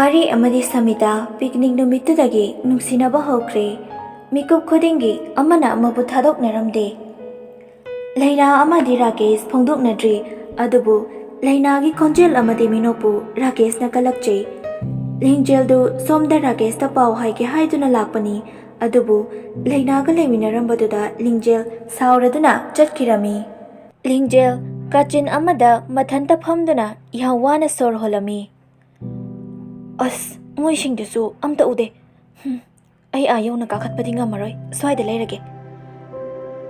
ꯄꯥꯔꯤ ꯑꯃꯗꯤ ꯁꯃꯤꯇꯥ ꯄꯤꯛꯅꯤꯛ ꯅꯨꯃꯤꯠꯇꯨꯗꯒꯤ ꯅꯨꯡꯁꯤꯅꯕ ꯍꯧꯈ꯭ꯔꯦ꯫ ꯃꯤꯀꯨꯞ ꯈꯨꯗꯤꯡꯒꯤ ꯑꯃꯅ ꯑꯃꯕꯨ ꯊꯥꯗꯣꯛꯅꯔꯝꯗꯦ꯫ ꯂꯩꯅꯥ ꯑꯃꯗꯤ ꯔꯥꯀꯦꯁ ꯐꯣꯡꯗꯣꯛꯅꯗ꯭ꯔꯤ, ꯑꯗꯨꯕꯨ ꯂꯩꯅꯥꯒꯤ ꯈꯣꯟꯖꯦꯜ ꯑꯃꯗꯤ ꯃꯤꯅꯣꯛꯄꯨ ꯔꯥꯀꯦꯁꯅ ꯀꯜꯂꯛꯆꯩ꯫ ꯂꯤꯡꯖꯦꯜꯗꯨ ꯁꯣꯝꯗ ꯔꯥꯀꯦꯁꯇ ꯄꯥꯎ ꯍꯥꯏꯒꯦ ꯍꯥꯏꯗꯨꯅ ꯂꯥꯛꯄꯅꯤ, ꯑꯗꯨꯕꯨ ꯂꯩꯅꯥꯒ ꯂꯩꯃꯤꯟꯅꯔꯝꯕꯗꯨꯗ ꯂꯤꯡꯖꯦꯜ ꯁꯥꯎꯔꯗꯨꯅ ꯆꯠꯈꯤꯔꯝꯃꯤ꯫ ꯂꯤꯡꯖꯦꯜ ꯀꯥꯆꯤꯟ ꯑꯃꯗ ꯃꯊꯟꯇ ꯐꯝꯗꯨꯅ ꯌꯥꯝ ꯋꯥꯅ ꯁꯣꯔ ꯍꯣꯜꯂꯝꯃꯤ꯫ ꯑꯁ, ꯃꯣꯏꯁꯤꯡꯗꯨꯁꯨ ꯑꯝꯇ ꯎꯗꯦ꯫ ꯑꯩ ꯑꯥ ꯌꯧꯅ ꯀꯥꯈꯠꯄꯗꯤ ꯉꯝꯃꯔꯣꯏ, ꯁ꯭ꯋꯥꯏꯗ ꯂꯩꯔꯒꯦ꯫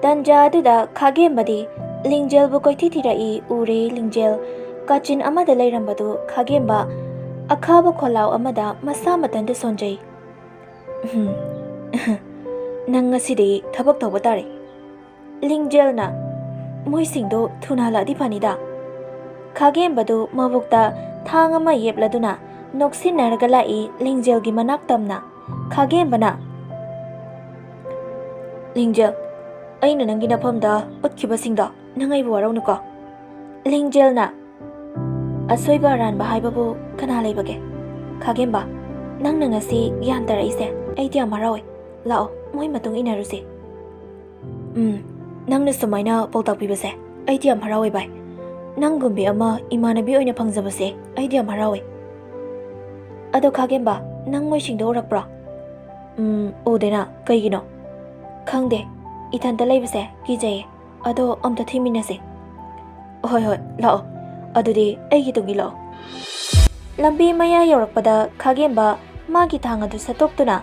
ꯇꯟꯖꯥ ꯑꯗꯨꯗ ꯈꯥꯒꯦꯝꯕꯗꯤ ꯂꯤꯡꯖꯦꯜꯕꯨ ꯀꯣꯏꯊꯤ ꯊꯤꯔꯛꯏ꯫ ꯎꯔꯦ ꯂꯤꯡꯖꯦꯜ ꯀꯥꯆꯤꯟ ꯑꯃꯗ ꯂꯩꯔꯝꯕꯗꯨ ꯈꯥꯒꯦꯝꯕ ꯑꯈꯥꯕ ꯈꯣꯜꯂꯥꯎ ꯑꯃꯗ ꯃꯁꯥ ꯃꯊꯟꯇ ꯁꯣꯟꯖꯩ꯫ ꯅꯪ ꯉꯁꯤꯗꯤ ꯊꯕꯛ ꯇꯧꯕ ꯇꯥꯔꯦ꯫ ꯂꯤꯡꯖꯦꯜꯅ ꯃꯣꯏꯁꯤꯡꯗꯣ ꯊꯨꯅ ꯍꯜꯂꯛꯑꯗꯤ ꯐꯅꯤꯗ꯫ ꯈꯥꯒꯦꯝꯕꯗꯨ ꯃꯕꯨꯛꯇ ꯊꯥꯡ ꯑꯃ ꯌꯦꯞꯂꯗꯨꯅ ꯅꯣꯛꯁꯤꯟꯅꯔꯒ ꯂꯥꯛꯏ ꯂꯤꯡꯖꯦꯜꯒꯤ ꯃꯅꯥꯛ ꯇꯝꯅ꯫ ꯈꯥꯒꯦꯝꯕꯅ, ꯂꯤꯡꯖꯦꯜ, ꯑꯩꯅ ꯅꯪꯒꯤ ꯅꯐꯝꯗ ꯎꯠꯈꯤꯕꯁꯤꯡꯗꯣ ꯅꯪ ꯑꯩꯕꯨ ꯋꯥꯔꯧꯅꯨꯀꯣ꯫ ꯂꯤꯡꯖꯦꯜꯅ, ꯑꯁꯣꯏꯕ ꯑꯔꯥꯟꯕ ꯍꯥꯏꯕꯕꯨ ꯀꯅꯥ ꯂꯩꯕꯒꯦ? ꯈꯥꯒꯦꯝꯕ, ꯅꯪꯅ ꯉꯁꯤ ꯒ꯭ꯌꯥꯟ ꯇꯥꯔꯛꯏꯁꯦ ꯑꯩꯗꯤ ꯌꯥꯝ ꯍꯔꯥꯎꯋꯦ꯫ ꯂꯥꯛꯑꯣ, ꯃꯣꯏ ꯃꯇꯨꯡ ꯏꯟꯅꯔꯨꯁꯦ꯫ ꯅꯪꯅ ꯁꯨꯃꯥꯏꯅ ꯄꯥꯎꯇꯥꯛ ꯄꯤꯕꯁꯦ ꯑꯩꯗꯤ ꯌꯥꯝ ꯍꯔꯥꯎꯋꯦ ꯚꯥꯏ꯫ ꯅꯪꯒꯨꯝꯕꯤ ꯑꯃ ꯏꯃꯥꯟꯅꯕꯤ ꯑꯣꯏꯅ ꯐꯪꯖꯕꯁꯦ ꯑꯩꯗꯤ ꯌꯥꯝ ꯍꯔꯥꯎꯋꯦ꯫ ꯑꯗꯣ ꯈꯥꯒꯦꯝꯕ, ꯅꯪ ꯃꯣꯏꯁꯤꯡꯗꯣ ꯎꯔꯛꯄ꯭ꯔꯣ? ꯎꯗꯦꯅ, ꯀꯩꯒꯤꯅꯣ? ꯈꯪꯗꯦ, ꯏꯊꯟꯇ ꯂꯩꯕꯁꯦ ꯀꯤꯖꯩꯌꯦ, ꯑꯗꯣ ꯑꯝꯇ ꯊꯤꯃꯤꯟꯅꯁꯦ꯫ ꯍꯣꯏ ꯍꯣꯏ, ꯂꯥꯛꯑꯣ, ꯑꯗꯨꯗꯤ ꯑꯩꯒꯤ ꯇꯨꯡ ꯏꯜꯂꯛꯑꯣ꯫ ꯂꯝꯕꯤ ꯃꯌꯥ ꯌꯧꯔꯛꯄꯗ ꯈꯥꯒꯦꯝꯕ ꯃꯥꯒꯤ ꯊꯥꯡ ꯑꯗꯨ ꯁꯠꯇꯣꯛꯇꯨꯅ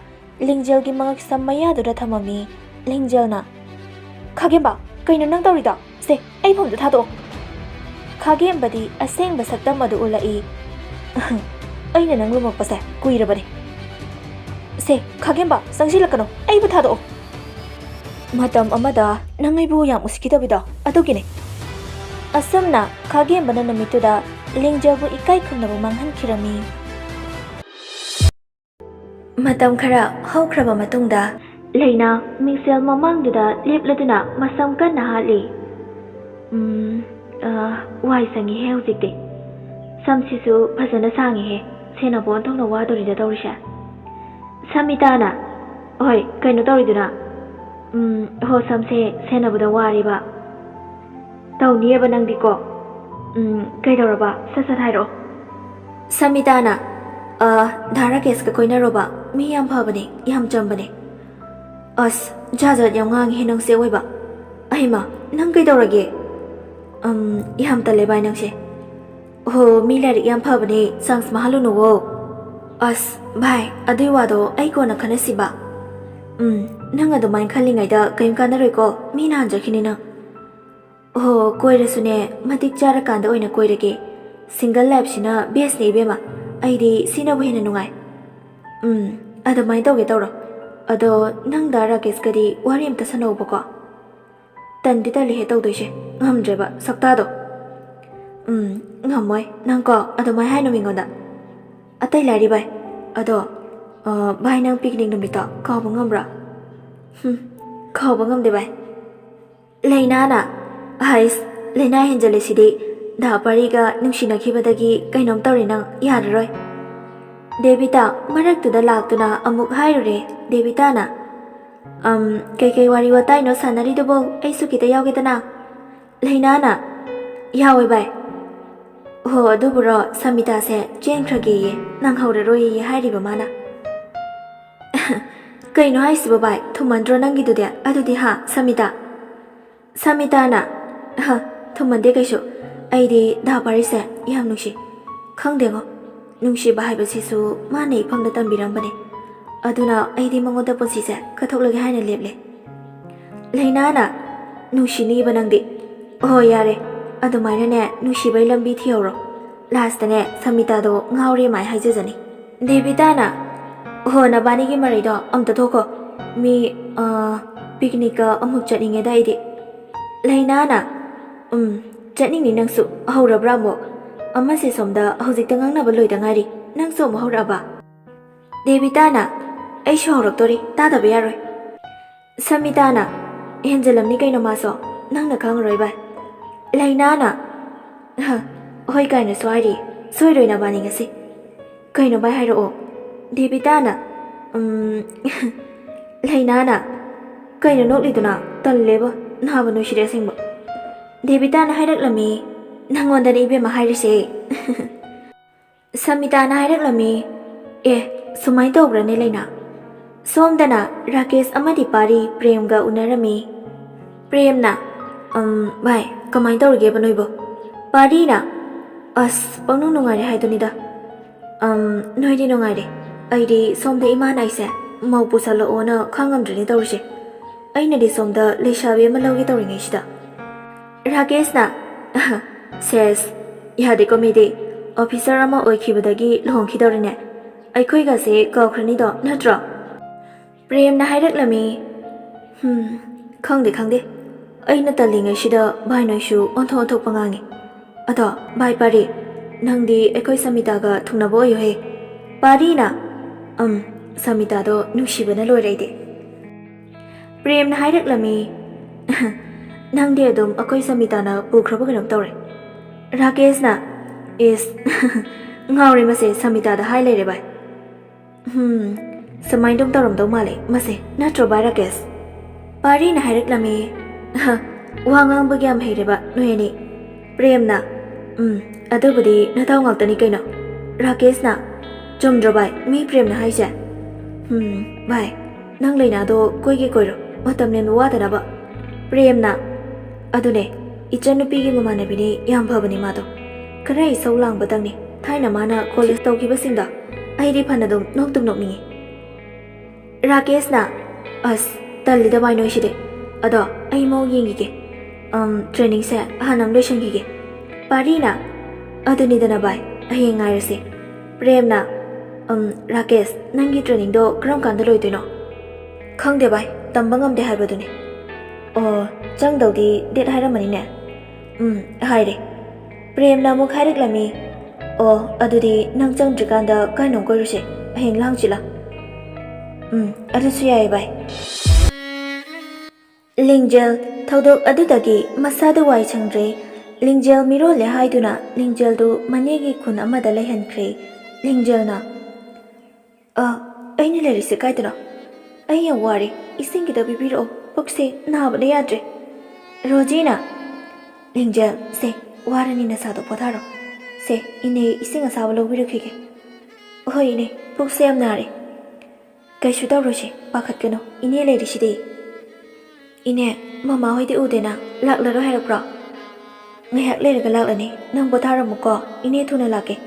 ꯂꯤꯡꯖꯦꯜꯒꯤ ꯃꯉꯛꯁꯝ ꯃꯌꯥꯗꯨꯗ ꯊꯝꯃꯝꯃꯤ꯫ ꯂꯤꯡꯖꯦꯜꯅ, ꯈꯥꯒꯦꯝꯕ, ꯀꯩꯅꯣ ꯅꯪ ꯇꯧꯔꯤꯗꯣ? ꯁꯦ, ꯑꯩ ꯐꯝꯗ ꯊꯥꯗꯣꯛꯑꯣ꯫ ꯈꯥꯒꯦꯝꯕꯗꯤ ꯑꯁꯦꯡꯕ ꯁꯛꯇꯝ ꯑꯗꯨ ꯎꯠꯂꯛꯏ꯫ ꯑꯩꯅ ꯅꯪ ꯂꯨꯃꯛꯄꯁꯦ ꯀꯨꯏꯔꯕꯅꯤ꯫ ꯁꯦ, ꯈꯥꯒꯦꯝꯕ, ꯆꯪꯁꯤꯜꯂꯛꯀꯅꯣ, ꯑꯩꯕꯨ ꯊꯥꯗꯣꯛꯑꯣ꯫ ꯃꯇꯝ ꯑꯃꯗ ꯅꯪ ꯑꯩꯕꯨ ꯌꯥꯝ ꯎꯁꯤꯠꯈꯤꯗꯕꯗꯣ ꯑꯗꯨꯒꯤꯅꯦ꯫ ꯑꯁꯨꯝꯅ ꯈꯥꯒꯦꯝꯕꯅ ꯅꯨꯃꯤꯠꯇꯨꯗ ꯂꯤꯡꯖꯦꯜꯕꯨ ꯏꯀꯥꯏ ꯈꯨꯝꯅꯕ ꯃꯥꯡꯍꯟꯈꯤꯔꯝꯃꯤ꯫ ꯃꯇꯝ ꯈꯔ ꯍꯧꯈ꯭ꯔꯕ ꯃꯇꯨꯡꯗ ꯂꯩꯅꯥ ꯃꯤꯡꯁꯦꯜ ꯃꯃꯥꯡꯗꯨꯗ ꯂꯦꯞꯂꯗꯨꯅ ꯃꯁꯝ ꯀꯟꯅ ꯍꯥꯠꯂꯤ꯫ ꯋꯥꯏ ꯁꯪꯉꯤꯍꯦ ꯍꯧꯖꯤꯛꯇꯤ꯫ ꯁꯝꯁꯤꯁꯨ ꯐꯖꯅ ꯁꯥꯡꯉꯤꯍꯦ, ꯁꯦꯟꯅꯕ ꯑꯣꯟꯊꯣꯛꯅ ꯋꯥꯗꯣꯔꯤꯗ ꯇꯧꯔꯤꯁꯦ꯫ ꯁꯃꯤꯇꯥꯅ, ꯍꯣꯏ, ꯀꯩꯅꯣ ꯇꯧꯔꯤꯗꯨꯅ? ꯍꯣ, ꯁꯝꯁꯦ ꯁꯦꯟꯅꯕꯗ ꯋꯥꯔꯤꯕ꯫ ꯇꯧꯅꯤꯌꯦꯕ ꯅꯪꯗꯤꯀꯣ꯫ ꯀꯩꯗꯧꯔꯕ? ꯁꯠ ꯁꯠ ꯍꯥꯏꯔꯛꯑꯣ꯫ ꯁꯃꯤꯇꯥꯅ, ꯙꯥ ꯔꯥꯀꯦꯁꯀ ꯀꯣꯏꯅꯔꯣꯕ, ꯃꯤ ꯌꯥꯝ ꯐꯕꯅꯦ, ꯌꯥꯝ ꯆꯝꯕꯅꯦ꯫ ꯑꯁ, ꯖꯥꯠ ꯖꯥꯠ ꯌꯥꯝ ꯉꯥꯡꯉꯤꯍꯦ ꯅꯪꯁꯦ ꯑꯣꯏꯕ꯫ ꯑꯩꯃ, ꯅꯪ ꯀꯩꯗꯧꯔꯒꯦ? ꯌꯥꯝ ꯇꯜꯂꯦ ꯚꯥꯏ ꯅꯪꯁꯦ꯫ ꯍꯣ, ꯃꯤ ꯂꯥꯏꯔꯤꯛ ꯌꯥꯝ ꯐꯕꯅꯦ, ꯆꯥꯟꯁ ꯃꯥꯡꯍꯜꯂꯨꯅꯨꯋꯣ꯫ ꯑꯁ ꯚꯥꯏ, ꯑꯗꯨꯏ ꯋꯥꯗꯣ ꯑꯩ ꯀꯣꯟꯅ ꯈꯟꯅꯁꯤꯕ꯫ ꯅꯪ ꯑꯗꯨꯃꯥꯏꯅ ꯈꯜꯂꯤꯉꯩꯗ ꯀꯩꯝ ꯀꯥꯟꯅꯔꯣꯏꯀꯣ, ꯃꯤꯅ ꯍꯟꯖꯈꯤꯅꯤ ꯅꯪ꯫ ꯍꯣ, ꯀꯣꯏꯔꯁꯨꯅꯦ ꯃꯇꯤꯛ ꯆꯥꯔꯀꯥꯟꯗ ꯑꯣꯏꯅ ꯀꯣꯏꯔꯒꯦ꯫ ꯁꯤꯡꯒꯜ ꯂꯥꯏꯐꯁꯤꯅ ꯕꯦꯁꯅꯦ ꯏꯕꯦꯝꯃ, ꯑꯩꯗꯤ ꯁꯤꯅꯕꯨ ꯍꯦꯟꯅ ꯅꯨꯡꯉꯥꯏ꯫ ꯑꯗꯨꯃꯥꯏꯅ ꯇꯧꯒꯦ ꯇꯧꯔꯣ꯫ ꯑꯗꯣ ꯅꯪ ꯗꯥ ꯔꯥꯀꯦꯁꯀꯗꯤ ꯋꯥꯔꯤ ꯑꯝꯇ ꯁꯥꯟꯅꯧꯕꯀꯣ꯫ ꯇꯟꯗꯤ ꯇꯜꯂꯤꯍꯦ ꯇꯧꯗꯣꯏꯁꯦ, ꯉꯝꯗ꯭ꯔꯦꯕ ꯁꯛꯇꯥꯗꯣ꯫ ꯉꯝꯃꯣꯏ ꯅꯪꯀꯣ ꯑꯗꯨꯃꯥꯏꯅ ꯍꯥꯏꯅꯨ ꯃꯤꯉꯣꯟꯗ꯫ ꯑꯇꯩ ꯂꯥꯏꯔꯤ ꯚꯥꯏ, ꯑꯗꯣ ꯚꯥꯏ ꯅꯪ ꯄꯤꯛꯅꯤꯛ ꯅꯨꯃꯤꯠꯇꯣ ꯀꯥꯎꯕ ꯉꯝꯕ꯭ꯔꯥ? ꯀꯥꯎꯕ ꯉꯝꯗꯦ ꯚꯥꯏ꯫ ꯂꯩꯅꯥꯅ, ꯍꯩꯁ, ꯂꯩꯅꯥ ꯍꯦꯟꯖꯜꯂꯤꯁꯤꯗꯤ, ꯙꯥ ꯄꯥꯔꯤꯒ ꯅꯨꯡꯁꯤꯅꯈꯤꯕꯗꯒꯤ ꯀꯩꯅꯣꯝ ꯇꯧꯔꯤ ꯅꯪ, ꯌꯥꯔꯔꯣꯏ꯫ ꯗꯦꯕꯤꯇꯥ ꯃꯔꯛꯇꯨꯗ ꯂꯥꯛꯇꯨꯅ ꯑꯃꯨꯛ ꯍꯥꯏꯔꯨꯔꯦ꯫ ꯗꯦꯕꯤꯇꯥꯅ, ꯀꯩꯀꯩ ꯋꯥꯔꯤ ꯋꯥꯇꯥꯏꯅꯣ ꯁꯥꯟꯅꯔꯤꯗꯨꯕꯣ, ꯑꯩꯁꯨ ꯈꯤꯇ ꯌꯥꯎꯒꯦꯗꯅ꯫ ꯂꯩꯅꯥꯅ, ꯌꯥꯎꯋꯦ ꯚꯥꯏ꯫ ꯍꯣ, ꯑꯗꯨꯕꯨꯔꯣ, ꯁꯃꯤꯇꯥꯁꯦ ꯆꯦꯟꯈ꯭ꯔꯒꯦꯌꯦ, ꯅꯪꯍꯧꯔꯔꯣꯏꯌꯦ ꯍꯥꯏꯔꯤꯕ ꯃꯥꯅ꯫ ꯀꯩꯅꯣ ꯍꯥꯏꯁꯤꯕꯣ ꯚꯥꯏ, ꯊꯨꯃꯟꯗ꯭ꯔꯣ ꯅꯪꯒꯤꯗꯨꯗꯤ? ꯑꯗꯨꯗꯤ ꯁꯃꯤꯇꯥ? ꯁꯃꯤꯇꯥꯅ, ꯊꯨꯃꯟꯗꯦ ꯀꯩꯁꯨ, ꯑꯩꯗꯤ ꯙꯥ ꯄꯥꯔꯤꯁꯦ ꯌꯥꯝ ꯅꯨꯡꯁꯤ꯫ ꯈꯪꯗꯦꯉꯣ, ꯅꯨꯡꯁꯤꯕ ꯍꯥꯏꯕꯁꯤꯁꯨ ꯃꯥꯅ ꯏꯐꯝꯗ ꯇꯝꯕꯤꯔꯝꯕꯅꯦ, ꯑꯗꯨꯅ ꯑꯩꯗꯤ ꯃꯉꯣꯟꯗ ꯄꯨꯟꯁꯤꯁꯦ ꯀꯠꯊꯣꯛꯂꯒꯦ ꯍꯥꯏꯅ ꯂꯦꯞꯂꯦ꯫ ꯂꯩꯅꯥꯅ, ꯅꯨꯡꯁꯤꯅꯤꯕ ꯅꯪꯗꯤ꯫ ꯍꯣꯏ ꯌꯥꯔꯦ, ꯑꯗꯨꯃꯥꯏꯅꯅꯦ ꯅꯨꯡꯁꯤꯕꯩ ꯂꯝꯕꯤ ꯊꯤꯍꯧꯔꯣ, ꯂꯥꯁꯇꯅꯦ ꯁꯃꯤꯇꯥꯗꯣ ꯉꯥꯎꯔꯦ ꯃꯥꯏ ꯍꯥꯏꯖꯖꯅꯤ꯫ ꯗꯦꯕꯤꯇꯥꯅ, ꯍꯣ, ꯅꯕꯥꯅꯤꯒꯤ ꯃꯔꯩꯗꯣ ꯑꯝꯇ ꯊꯣꯛꯈꯣ, ꯃꯤ ꯄꯤꯛꯅꯤꯛꯀ ꯑꯃꯨꯛ ꯆꯠꯅꯤꯡꯉꯦꯗ ꯑꯩꯗꯤ꯫ ꯂꯩꯅꯥꯅ, ꯆꯠꯅꯤꯡꯅꯤ ꯅꯪꯁꯨ, ꯍꯧꯔꯕ꯭ꯔꯥ ꯑꯃꯨꯛ? ꯑꯃꯁꯦ ꯁꯣꯝꯗ ꯍꯧꯖꯤꯛꯇ ꯉꯥꯡꯅꯕ ꯂꯣꯏꯗ ꯉꯥꯏꯔꯤ, ꯅꯪꯁꯨ ꯑꯃꯨꯛ ꯍꯧꯔꯛꯑꯕ? ꯗꯦꯕꯤꯇꯥꯅ, ꯑꯩꯁꯨ ꯍꯧꯔꯛꯇꯣꯔꯤ, ꯇꯥꯗꯕ ꯌꯥꯔꯣꯏ꯫ ꯁꯃꯤꯇꯥꯅ, ꯍꯦꯟꯖꯜꯂꯝꯅꯤ ꯀꯩꯅꯣ ꯃꯥꯁꯨ, ꯅꯪꯅ ꯈꯪꯉꯔꯣꯏ ꯚꯥꯏ꯫ ꯂꯩꯅꯥꯅ, ꯍꯣꯏ ꯀꯥꯏꯅꯁꯨ ꯍꯥꯏꯔꯤ, ꯁꯣꯏꯔꯣꯏ ꯅꯕꯥꯅꯤ ꯉꯁꯤ꯫ Kayno bai hairo. Debitana. Lainana. Kayno nokliduna talleba naba no shire singba. Debitana haidaklami nangondani ibema hairise. Samitana haidaklami sumai tawbrane laina. Somdana Rakesh amadi pari Premga unarami. Premna bai kamai tawrige banoibo. Parina as pangnung nungare haidunida. Noidi nungare. Aidi somda imana ise mau pusalo ona khangamdrani tawrise. Aina di somda leshabi malaugi tawringai shida. Rakesh na says yade komedi officer ama oikhibadagi lohongkhidorine. Aikhoiga se kawkhrani do natra. Prem na haidaklami. Khangde. Aina talingai shida bai noishu onthok pangangi. Ado bai pari nangdi aikoi Samita ga thunabo yo he. Pari na Samita do nushibana loiraide. Prem na haidaklami. Nangdi adum akoi Samita na pukhraba ganam tawre. Rakesh na is ngauri mase Samita da hai leire bai. Samai dum tawram do male mase natro bai Rakesh. Pari na haidaklami. Wangang bagyam heireba noyani. Prem na adubudi nathaw ngaktani kaino. Rakesh na chumdro bai mi Prem na haise. Bai nang leina do koige koiro matamnen wadana ba. Prem na adune ichanupigi mamanabini yam phabani mado. Karai saulang badangni thaina mana college tawkibasingda aidi phanadum noktum nokningi. Rakesh na as tallida bai noishide. Ado ai mau yengige training se hanam loishangige. Parina adunidana bai aheng ngairase. Prem na Rakesh nangi training do kram kanda loitoino. Khangde bai tambangam de haibadune. Changdawdi det hairamani ne. Haire. Prem na muk haidaklami. Adudi nang changdrikanda kainong koiruse aheng langchila. Adusu yai bai. Lingjel thaudok adudagi masada wai changre. Lingjel miro le haiduna Lingjel du manegi khun amada lehankre. Lingjel na aina lerise kaiduna. Aya wari isingida bibiro pokse nabada yadre. Rojina Lingjel se warani nasado potharo. Se ine isinga sabalo birukige. Hoi ine pokse amnare. Kaishu tawroshi pakhatkano ine leirishide. Ine mama hoide udena laklaro hairapra. Ngahak leiraga laklani nang potharamuko ine thuna lake.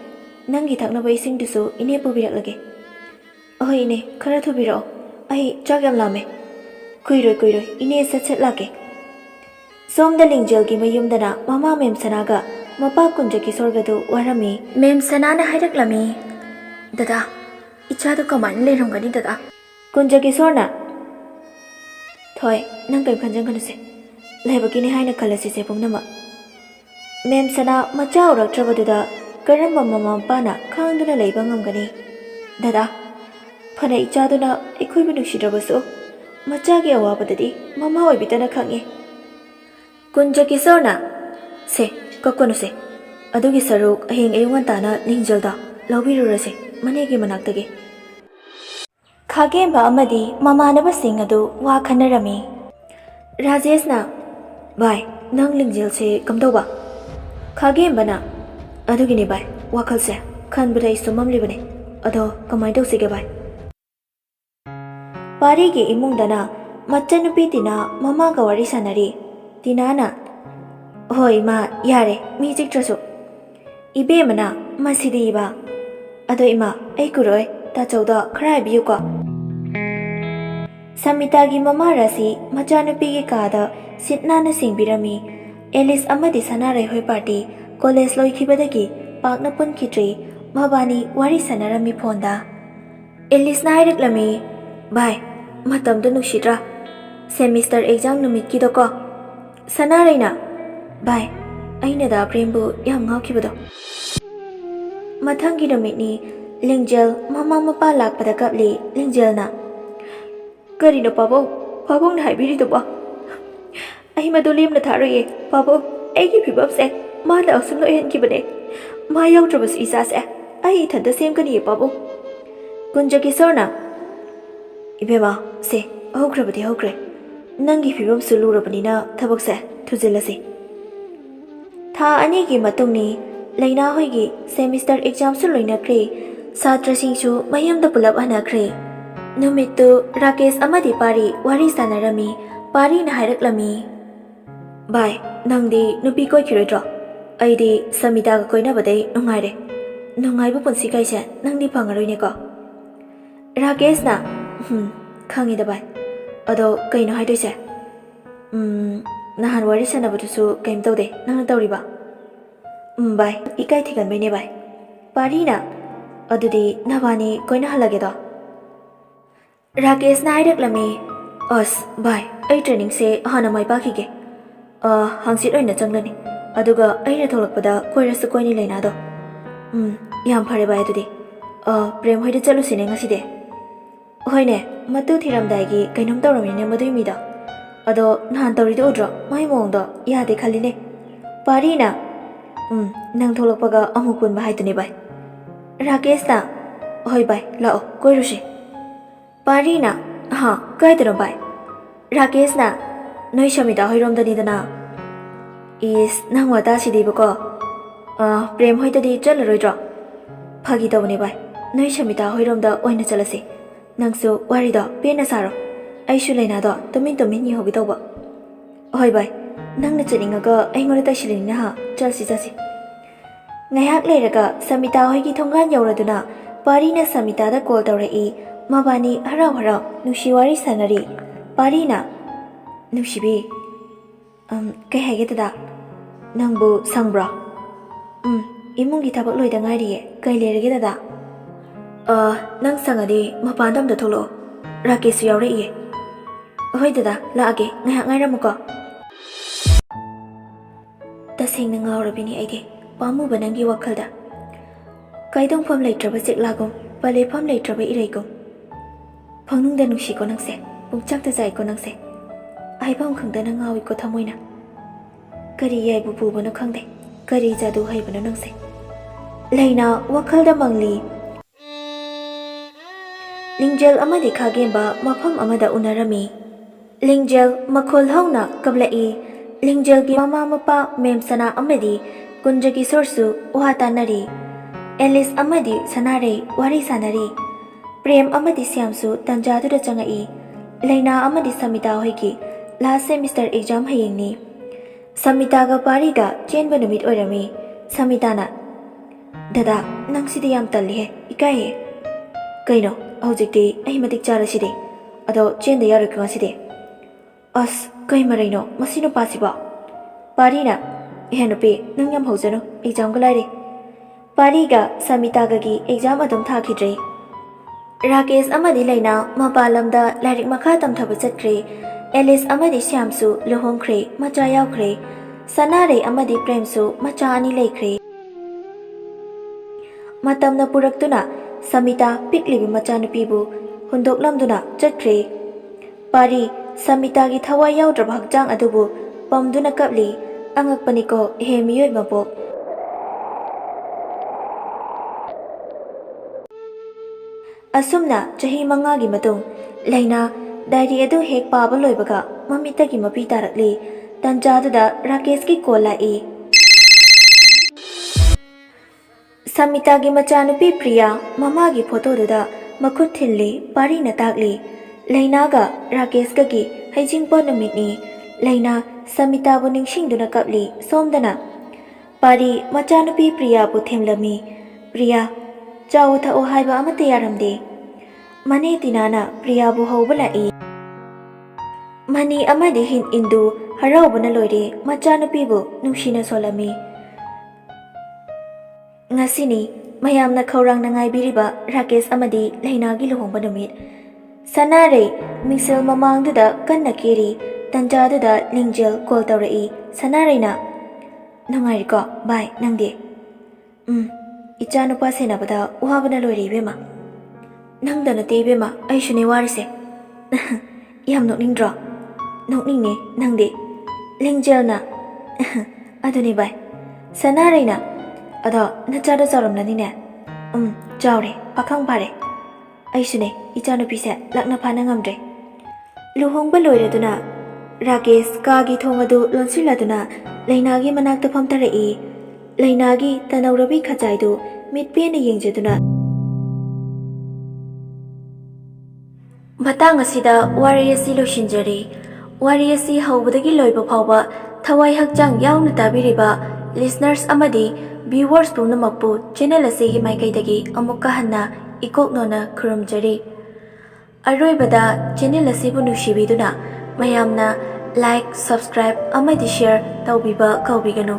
Nangi thaknaba isingdusu ine pubiraklage. Ahoi ine khara thubiro. Ai chak yam lame. Kuiroi ine sat lake. Somda Lingjel gi mayumdana mama Mem Sanaga mapa kunjaki sorgadu warami. Mem Sanana haidaklami. Dada ichadu kaman leirongani dada. Kunjaki sorna Thoi nang kai khanjang kanuse. Laibaki ni haina khalasi se pungnama. Mem Sana macha uraktrabaduda karamba mama pana khangduna leiba ngamgani. Dada phana ichaduna ikhoibu nusidrabasu machagi awabadadi mama oibitana khange. Kunjaki sorna se kakkonuse. Adugi saruk aheng ayungantana Lingjelda laubirurase manegi manaktage. Khagemba amadi mamanabasing adu wa khanarami. Rajesh na bai nang Lingjel se kamdoba. Khagemba na adugini bai wakhalse khanbadai sumamlibane. Ado kamai tawsige bai. Parigi imungdana machanupi tina mama ga wari sanari. Tinana hoi ma yare mi jiktrasu. Ibe mana masidi iba. Ado ima ai kuroi ta chauda khara biyuko. Samita gi mama rasi machanupi gi kada sitnana singbirami. Alice amadi sanarai hoi party college loikhibadagi pakna punkhitri mabani wari sanarami phonda. Alice na haidaklami bai matamdu nushidra semester exam numit kidoko. Sanaraina bai aina da Prembu yam ngawkhibado. Mathangi numitni Lingjel mama mapa lakpada kapli Lingjel na karino pabong na haibirido ba. Ai madulim na tharoye pabong aigi phibam se ma la asum no hen kibane ma yaw trabas isa se ai thần ta xem cái gì bảo bố quân cho cái số nào ibe mà se hậu kre bati hậu kre nang gi phibam sulu ra bani na thabak se thujela se tha ani gi matung ni leina hoi gi semester exam su loina kre satra sing chu mayam da pulap ana kre numitu Rakesh amadi pari wari sanarami pari na hairak bai nang di nupi koi khirodro ai di Samita ga koina badai nungai bu punsi kai cha nang di phangaroi ne ko Rakesh na khangi da bai ado kaino hai doi cha nahan wari sana batu su kaim tau de nang tau ri ba bai ikai thigan bai ne bai pari na adudi nabani koina halage do Rakesh na hairak as bai ai training se hana mai pa ki ge hangsit oina changlani aduga aina tholakpada koirasu koini leina do yam phare bai adudi prem hoide chalu sine ngasi de hoine matu thiram dai gi kainom tawrami ne madui mi da ado nan tawri do udro mai mong do ya de khali ne pari na nang tholakpaga amukun ba haituni bai Rakesh na hoi bai lao koirusi pari na ha kai tero bai Rakesh na noi Samita hoirom dani dana is nang wata sidi bako prem hoitadi chalroidro phagi tawni bai noi Samita hoirom da oina chalase nangsu wari do pena saro aishu leina do tumin ni hobi tawba hoi bai nangna chaninga ga aingora ta silini ha chasi ngayak leiraga Samita hoigi thongan yauraduna pari na Samita da call tawrai mabani harau nusiwari sanari pari na nusibi kai hage tada nangbu sangbra imungi thabak loida ngari kai lerege tada nang sangadi mapandam da tholo Rakesh yaure ye hoi tada laage ngai ramuko tasing nang ngawrabini aige pamu banangi wakhalda kaidong pham leitraba siklagum pale pham leitraba ireigum phangnung da nusi ko nangse pungchak ta jai ko nangse ai pham khangda na ngawi ko thamoina kari yai bu bana khangde kari jadu hai bana nangse leina wakhalda mangli lingjel amadi khagemba mafam amada unarami lingjel makhol hauna kablai lingjel gi mama mapa memsana amadi kunjagi sorsu uhata nari Alice amadi sanare wari sanari prem amadi syamsu tanjadu da changai leina amadi Samita hoigi last semester exam hayengni Samita ga pari ga chenba numit oirami Samita na dada nang sidi yam talli he ikai he kaino hojikti ai matik charaside ado chen da yarak ngaside as kai maraino masino pasiba pari na henupe nang yam hojano exam ga laire pari ga Samita ga gi exam adum thakidre Rakesh amadi leina mapalamda lairik makha tamthaba chatkre Alice amadi Syamsu luhongkre macha yaukre Sanare amadi Premsu macha ani leikre matamna puraktuna Samita piklibi macha nupibu hundoklamduna chatkre pari Samita gi thawai yaudra bhagjang adubu pamduna kapli angakpaniko he miyoi mabok asumna chahi manga gi matung leina diary adu hek paba loibaga mamita gi mapi tarakli tanjada Rakesh ki kola Samita gi machanupi Priya mama gi photo da makhut thilli pari na takli leina ga Rakesh ga gi haijing po namit ni leina Samita bu ningsing duna kapli somdana pari machanupi Priya bu themlami Priya Chau tha o haiba amate yaramde mane tinana Priya bu hobala mani amadi hin indu harau bana loire machanupi bu nungsina solami ngasini mayamna khaurang nangai biriba Rakesh amadi leina gi luhongba numit sanare misel mamang da kanna keri tanjadu da lingjel call tawrai sanare na nangai ko bai nangde Ichanu pa senabada uhabana lori bema nangdana te bema aishune warise yam nokningdro nokningne nangde lingjelna aduni bai sanare na ado nachado charamnani ne ꯆꯥꯎꯔꯦ ꯄꯥꯈꯪ ꯐꯥꯔꯦ ꯑꯩꯁꯨꯅꯦ ꯏꯆꯥꯅꯨꯄꯤꯁꯦ ꯂꯛꯅ ꯐꯥꯅ ꯉꯝꯗ꯭ꯔꯦ ꯂꯨꯍꯣꯡꯕ ꯂꯣꯏꯔꯗꯨꯅ ꯔꯥꯀꯦꯁ ꯀꯥꯒꯤ ꯊꯣꯡ ꯑꯗꯨ ꯂꯣꯟꯁꯤꯜꯂꯗꯨꯅ ꯂꯩꯅꯥꯒꯤ ꯃꯅꯥꯛꯇ ꯐꯝꯊꯔꯛꯏ ꯂꯩꯅꯥꯒꯤ ꯇꯅꯧꯔꯕꯤ ꯈꯖꯥꯏꯗꯨ ꯃꯤꯠ ꯄꯦꯟꯅ ꯌꯦꯡꯖꯗꯨꯅ ꯃꯇꯥꯡ ꯑꯁꯤꯗ ꯋꯥꯔꯤ ꯑꯁꯤ ꯂꯣꯏꯁꯤꯟꯖꯔꯤ ꯋꯥꯔꯤ ꯑꯁꯤ ꯍꯧꯕꯗꯒꯤ ꯂꯣꯏꯕ ꯐꯥꯎꯕ ꯊꯋꯥꯏ ꯍꯛꯆꯥꯡ ꯌꯥꯎꯅ ꯇꯥꯕꯤꯔꯤꯕ ꯂꯤꯁꯅꯔꯁ ꯑꯃꯗꯤ ꯚ꯭ꯌꯨꯋꯔꯁ ꯄꯨꯝꯅꯃꯛꯄꯨ ꯆꯦꯅꯦꯜ ꯑꯁꯤꯒꯤ ꯃꯥꯏꯀꯩꯗꯒꯤ ꯑꯃꯨꯛꯀ ꯍꯟꯅ ꯏꯀꯣꯛꯅꯣꯅ ꯈꯨꯔꯨꯝꯖꯔꯤ ꯑꯔꯣꯏꯕꯗ ꯆꯦꯅꯦꯜ ꯑꯁꯤꯕꯨ ꯅꯨꯡꯁꯤꯕꯤꯗꯨꯅ ꯃꯌꯥꯝꯅ ꯂꯥꯏꯛ ꯁꯕꯁꯀ꯭ꯔꯥꯏꯕ ꯑꯃꯗꯤ ꯁꯦꯌꯔ ꯇꯧꯕꯤꯕ ꯀꯥꯎꯕꯤꯒꯅꯨ